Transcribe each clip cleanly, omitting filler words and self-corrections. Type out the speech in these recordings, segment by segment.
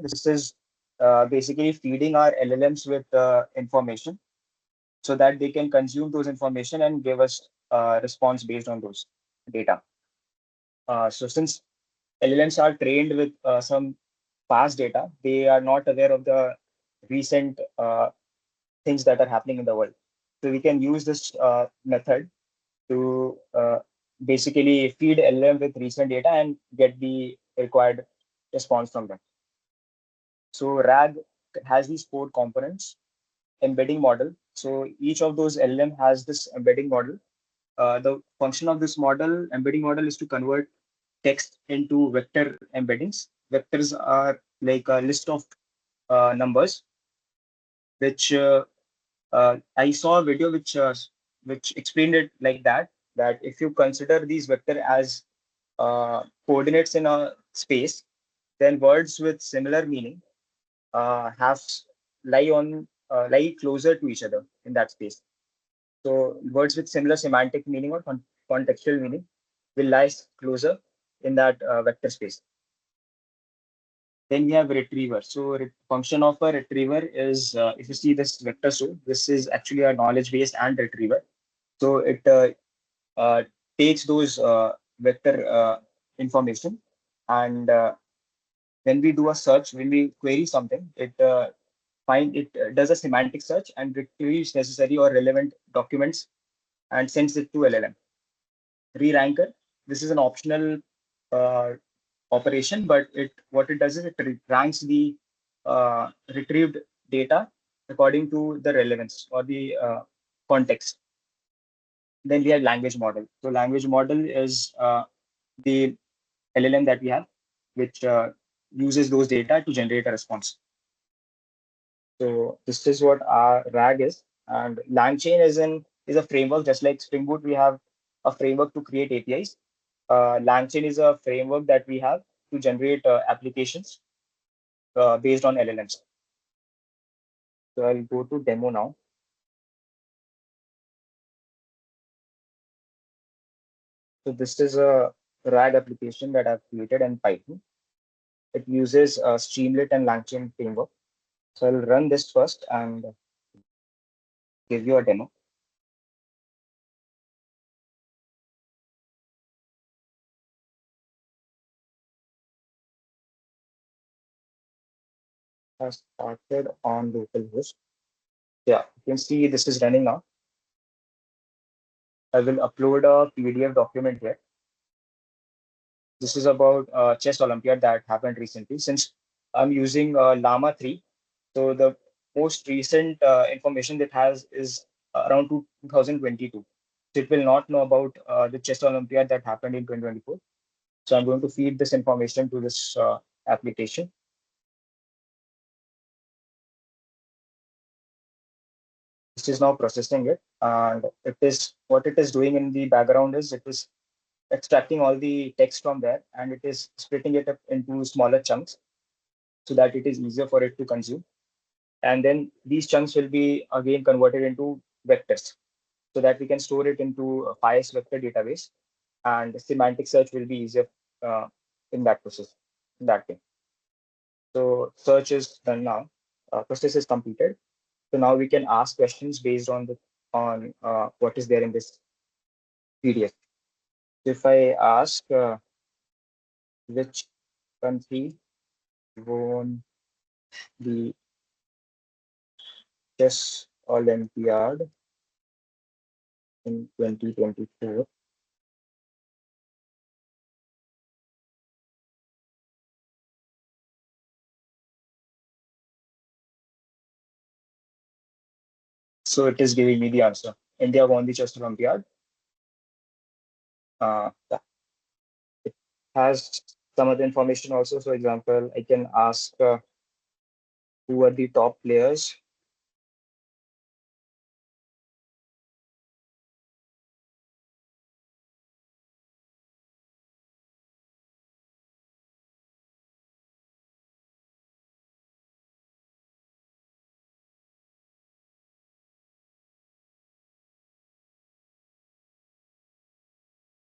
This is basically feeding our LLMs with information so that they can consume those information and give us response based on those data. So since LLMs are trained with some past data, they are not aware of the recent things that are happening in the world. So we can use this method to basically feed LLM with recent data and get the required response from them. So RAG has these four components: embedding model. So each of those LLM has this embedding model. The function of this model, embedding model, is to convert text into vector embeddings. Vectors are like a list of numbers, which I saw a video which explained it like that if you consider these vector as coordinates in a space, then words with similar meaning have lie closer to each other in that space. So words with similar semantic meaning or contextual meaning will lie closer in that vector space. Then we have retriever. So function of a retriever is, if you see this vector, so this is actually a knowledge base and retriever. So it uh, takes those vector information, and when we do a search, when we query something, it does a semantic search and retrieves necessary or relevant documents and sends it to LLM. Re-ranker, this is an optional uh, operation, but what it does is it ranks the retrieved data according to the relevance or the context. Then we have language model. So language model is the LLM that we have, which uses those data to generate a response. So this is what our RAG is, and LangChain is a framework. Just like Spring Boot, we have a framework to create APIs. LangChain is a framework that we have to generate applications based on LLMs. So I'll go to demo now. So this is a RAG application that I've created in Python. It uses Streamlit and LangChain framework. So I'll run this first and give you a demo. I started on localhost. Yeah, you can see this is running now. I will upload a PDF document here. This is about chess Olympiad that happened recently. Since I'm using Llama 3, so the most recent information that has is around 2022. So it will not know about the chess Olympiad that happened in 2024. So I'm going to feed this information to this application. This is now processing it, and it is what it is doing in the background is it is extracting all the text from there, and it is splitting it up into smaller chunks so that it is easier for it to consume. And then these chunks will be again converted into vectors so that we can store it into a FIS vector database, and semantic search will be easier uh, in that process, in that way. So search is done now. Process is completed. So now we can ask questions based on what is there in this PDF. If I ask which country won the chess Olympiad in 2024, so it is giving me the answer. India won the chess Olympiad. Yeah. It has some other information also. So, example, I can ask who are the top players.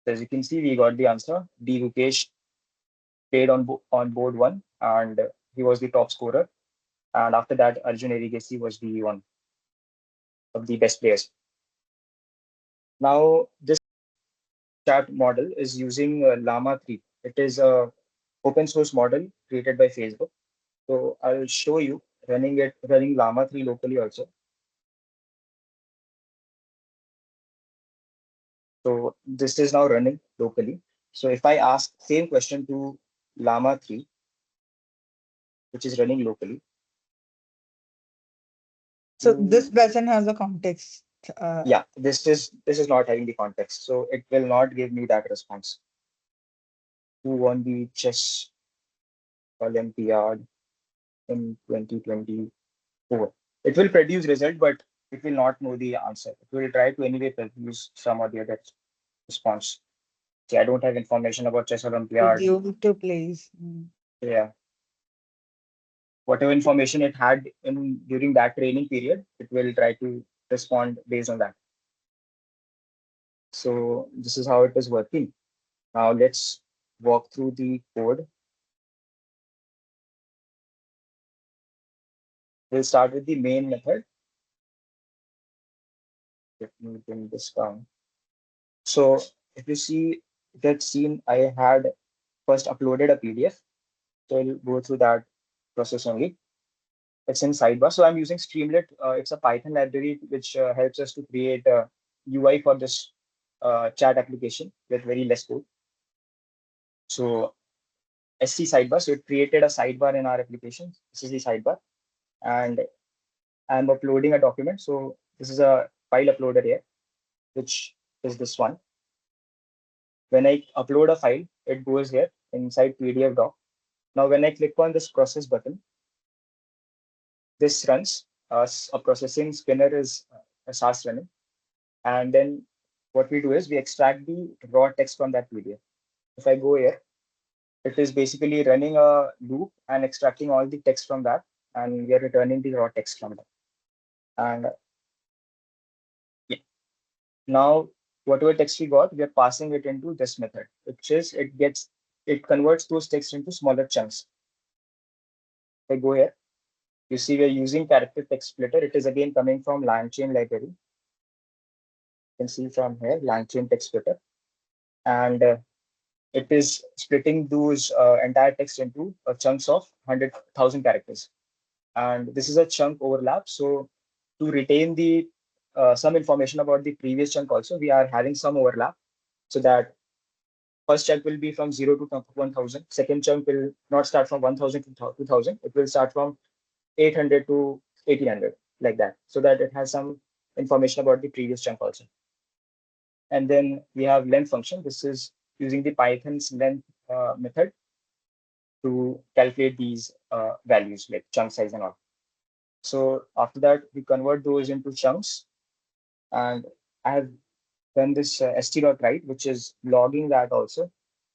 As you can see, we got the answer. D. Rukesh played on board one, and He was the top scorer. And after that, Arjun Erigesi was the one of the best players. Now, this chat model is using Llama 3. It is a open source model created by Facebook. So I'll show you running Llama 3 locally also. So this is now running locally. So if I ask same question to Llama 3, which is running locally. So this doesn't have the context. Yeah, this is not having the context. So it will not give me that response. Who won the chess Olympiad in 2024? It will produce result, but it will not know the answer. It will try to anyway produce some or the other response. See, I don't have information about chess Olympiad. Video to plays. Yeah, whatever information it had in during that training period, it will try to respond based on that. So this is how it is working. Now let's walk through the code. We'll start with the main method. Let me bring this down. So if you see that scene, I had first uploaded a PDF. So I'll go through that process only. It's in sidebar. So I'm using Streamlit. It's a Python library which helps us to create a UI for this chat application with very less code. So SC sidebar. So it created a sidebar in our application. This is the sidebar. And I'm uploading a document. So this is a file uploader here, which is this one. When I upload a file, it goes here inside PDF doc. Now, when I click on this process button, this runs. A processing spinner is starts running. And then what we do is we extract the raw text from that PDF. If I go here, it is basically running a loop and extracting all the text from that, and we are returning the raw text from that. And yeah, now whatever text we got, we are passing it into this method, which is it converts those text into smaller chunks. If I go here, you see we're using character text splitter. It is again coming from LangChain library. You can see from here, LangChain text splitter. And it is splitting those entire text into chunks of 100,000 characters. And this is a chunk overlap. So to retain the some information about the previous chunk also, we are having some overlap so that first chunk will be from 0 to 1000. Second chunk will not start from 1000 to 2000. It will start from 800 to 1800, like that, so that it has some information about the previous chunk also. And then we have length function. This is using the Python's length method to calculate these values like chunk size and all. So after that, we convert those into chunks. And I have done this st.write, which is logging that also.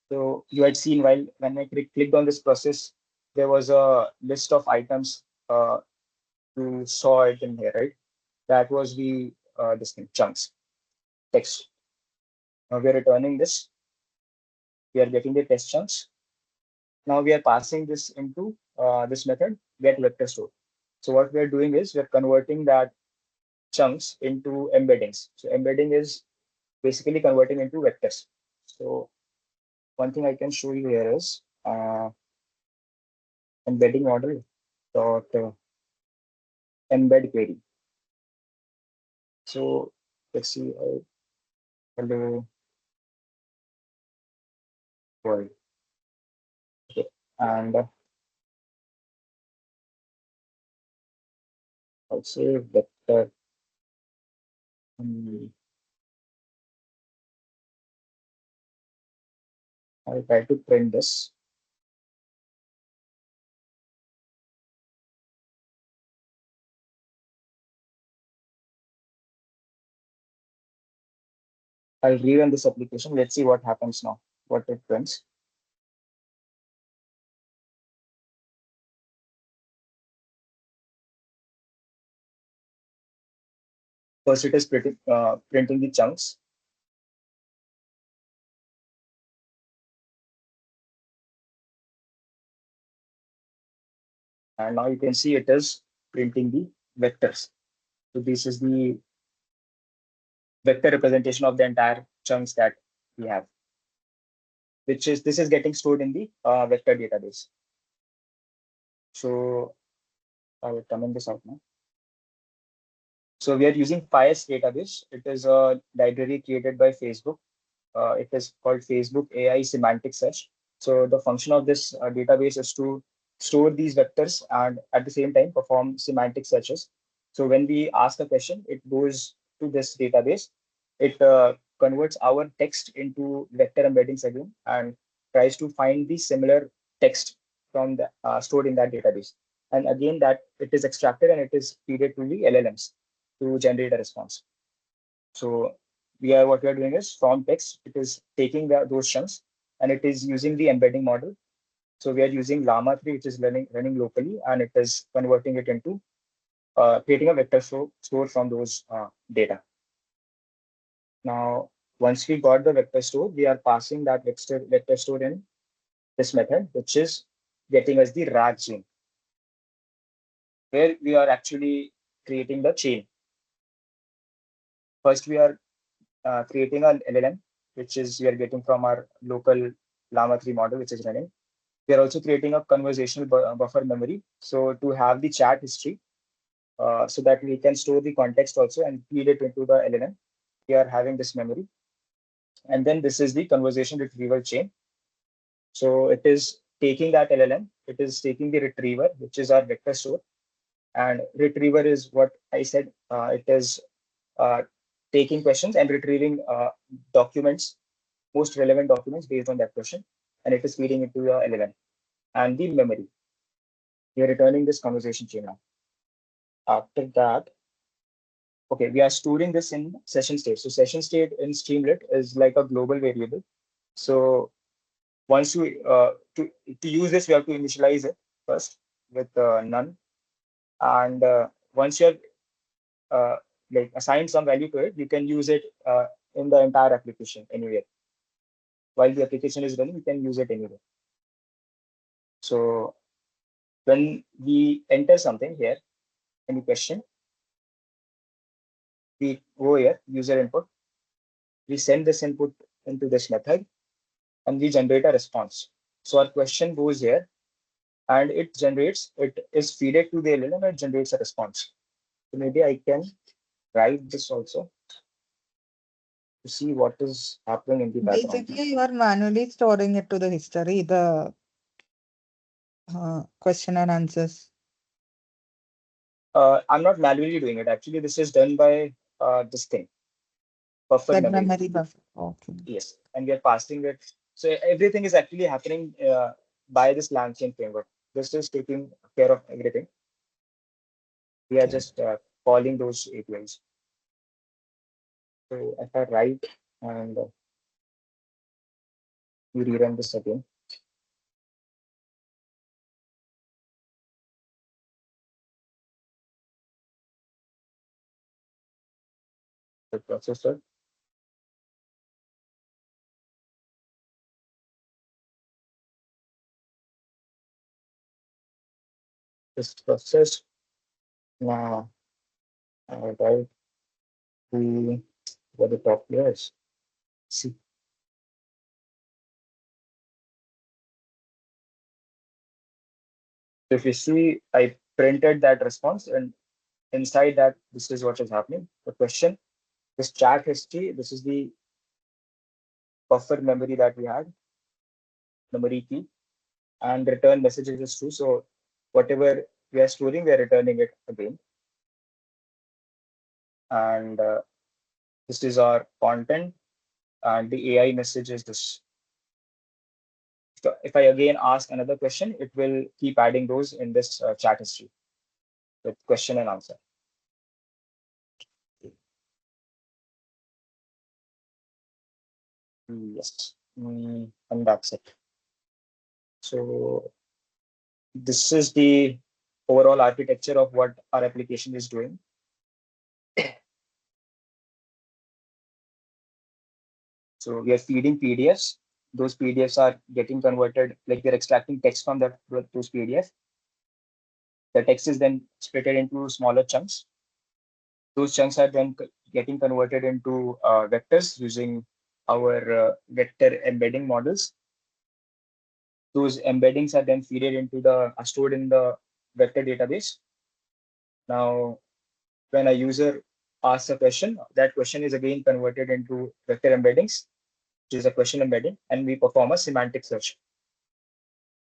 So you had seen while when I clicked on this process, there was a list of items. You saw it in here, right? That was the this thing, chunks, text. Now we are returning this. We are getting the text chunks. Now we are passing this into this method, get vector store. So what we are doing is we are converting that chunks into embeddings. So embedding is basically converting into vectors. So one thing I can show you here is embedding model dot embed query. So let's see, hello world. Okay. And I'll say vector. I'll try to print this. I'll rerun this application. Let's see what happens now, what it prints. First, it is printing the chunks. And now you can see it is printing the vectors. So this is the vector representation of the entire chunks that we have, which is this is getting stored in the vector database. So I will comment this out now. So we are using FIRES database. It is a library created by Facebook. It is called Facebook AI Semantic Search. So the function of this database is to store these vectors and at the same time perform semantic searches. So when we ask a question, it goes to this database. It converts our text into vector embeddings again and tries to find the similar text from the stored in that database. And again, that it is extracted and it is fed to the LLMs to generate a response. So what we are doing is from text, it is taking those chunks and it is using the embedding model. So we are using Llama 3, which is running locally, and it is converting it into creating a vector store from those data. Now, once we got the vector store, we are passing that vector store in this method, which is getting us the RAG chain, where we are actually creating the chain. First, we are creating an LLM, which is we are getting from our local Llama 3 model, which is running. We are also creating a conversational buffer memory. So to have the chat history, so that we can store the context also and feed it into the LLM. We are having this memory. And then this is the conversation retrieval chain. So it is taking that LLM, it is taking the retriever, which is our vector store. And retriever is what I said, it is uh, taking questions and retrieving documents, most relevant documents based on that question. And it is feeding into the LLM. And the memory, we are returning this conversation chain now. After that, okay, we are storing this in session state. So session state in Streamlit is like a global variable. So once you to use this, we have to initialize it first with none. And once you have like assigned some value to it, you can use it in the entire application anywhere. While the application is running, you can use it anywhere. So when we enter something here, any question, we go here, user input, we send this input into this method, and we generate a response. So our question goes here and it is fed to the LLM and it generates a response. So maybe I can write this also to see what is happening in the background. Basically, you are manually storing it to the history, the question and answers. I'm not manually doing it. Actually, this is done by this thing, buffer That memory. memory buffer. Okay. Yes, and we are passing it. So everything is actually happening by this LangChain framework. This is taking care of everything. We are Okay. just calling those APIs. So if I write and we rerun this again, the processor, this process now I write the what the top here is. See, so if you see, I printed that response, and inside that, this is what is happening. The question, this chat history, this is the buffer memory that we had, memory key, and return messages is true. So whatever we are storing, we are returning it again. And this is our content, and the AI message is this. So if I again ask another question, it will keep adding those in this chat history with question and answer. Yes, and that's it. So this is the overall architecture of what our application is doing. So we are feeding PDFs. Those PDFs are getting converted, like we're extracting text from those PDFs. The text is then split into smaller chunks. Those chunks are then getting converted into vectors using our vector embedding models. Those embeddings are then are stored in the vector database. Now, when a user asks a question, that question is again converted into vector embeddings, which is a question embedding, and we perform a semantic search.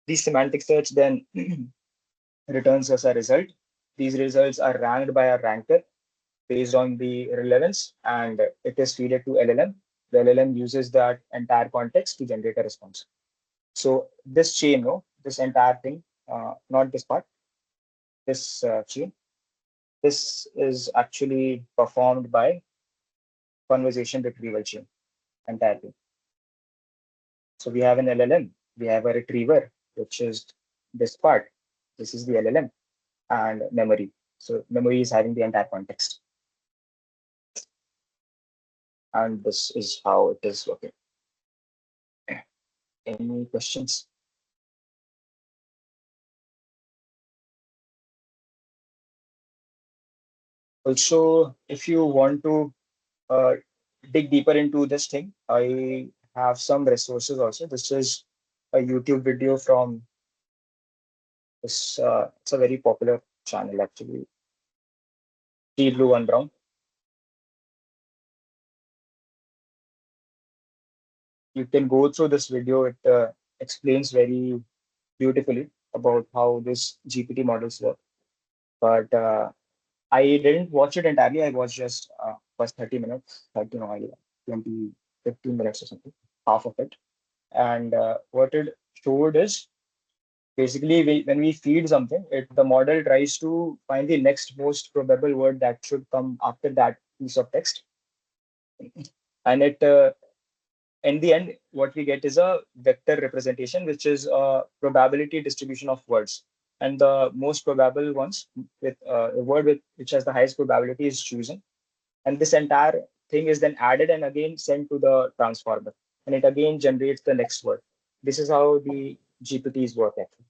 This semantic search then returns us a result. These results are ranked by a ranker based on the relevance, and it is fed to LLM. The LLM uses that entire context to generate a response. So this chain, no, this entire thing, not this part, this chain, this is actually performed by conversation retrieval chain entirely. So we have an LLM, we have a retriever, which is this part. This is the LLM and memory. So memory is having the entire context. And this is how it is working. Any questions? Also, if you want to uh, dig deeper into this thing, I have some resources also. This is a YouTube video from this. It's a very popular channel actually. T Blue One Brown. You can go through this video. It explains very beautifully about how this GPT models work. But I didn't watch it entirely. I watched just first 30 minutes, 30, no, 20, 15 minutes or something, half of it. And what it showed is basically when we feed something, the model tries to find the next most probable word that should come after that piece of text. And in the end, what we get is a vector representation, which is a probability distribution of words. And the most probable ones with a word which has the highest probability is chosen. And this entire thing is then added and again sent to the transformer. And it again generates the next word. This is how the GPTs work actually.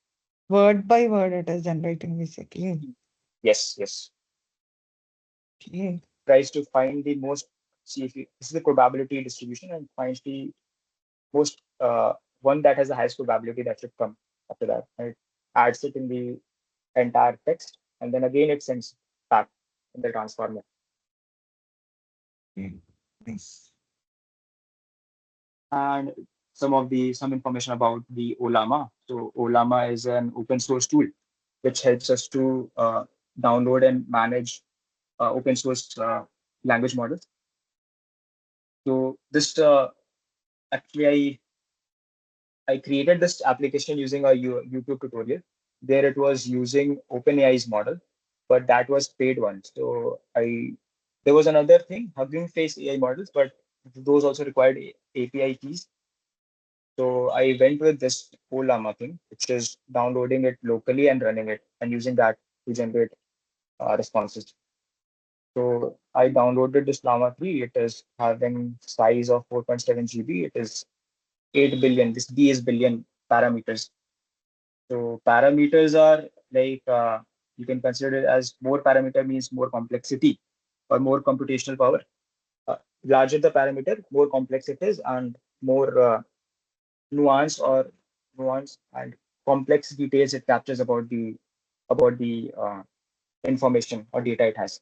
Word by word, it is generating basically. Yes, yes. Okay. Tries to find the most, see if this is the probability distribution and finds the most one that has the highest probability that should come after that. And it adds it in the entire text, and then again it sends back in the transformer. Okay. Nice. And some information about the Ollama. So Ollama is an open source tool which helps us to download and manage open source language models. So this actually I created this application using a YouTube tutorial. There it was using OpenAI's model, but that was paid one. So there was another thing, Hugging Face AI models, but those also required API keys. So I went with this whole Llama thing, which is downloading it locally and running it and using that to generate responses. So I downloaded this Llama 3. It is having size of 4.7 GB. It is 8 billion. This B is billion parameters. So parameters are like you can consider it as more parameter means more complexity or more computational power. Larger the parameter, more complex it is, and more nuance or nuance and complex details it captures about the information or data it has.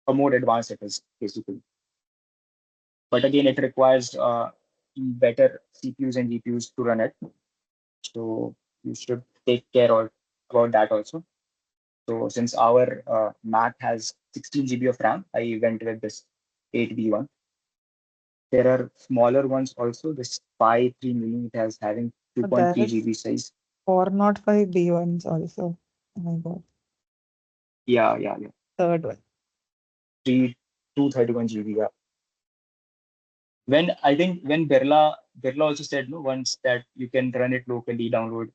The more advanced it is, basically. But again, it requires better CPUs and GPUs to run it. So you should take care about that also. So since our Mac has 16 GB of RAM, I went with this 8B one. There are smaller ones also. This Pi 3 mini, it has having But there 2.3 is GB size. 405 B1s also. Oh my God. Yeah, yeah, yeah. Third one. 231 GB. Yeah. When I think when Birla also said no once that you can run it locally, download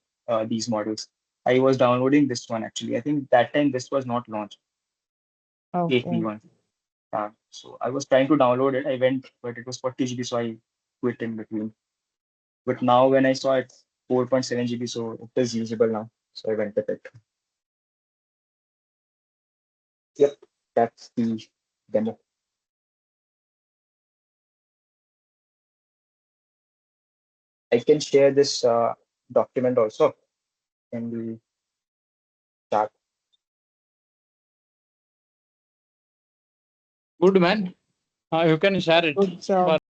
these models. I was downloading this one actually. I think that time this was not launched, Okay. 8B1. So I was trying to download it. I went, but it was 40 GB, so I quit in between. But now when I saw it's 4.7 GB, so it is usable now. So I went with it. Yep, that's the demo. I can share this document also in the chat. Good man. You can share it Good job. for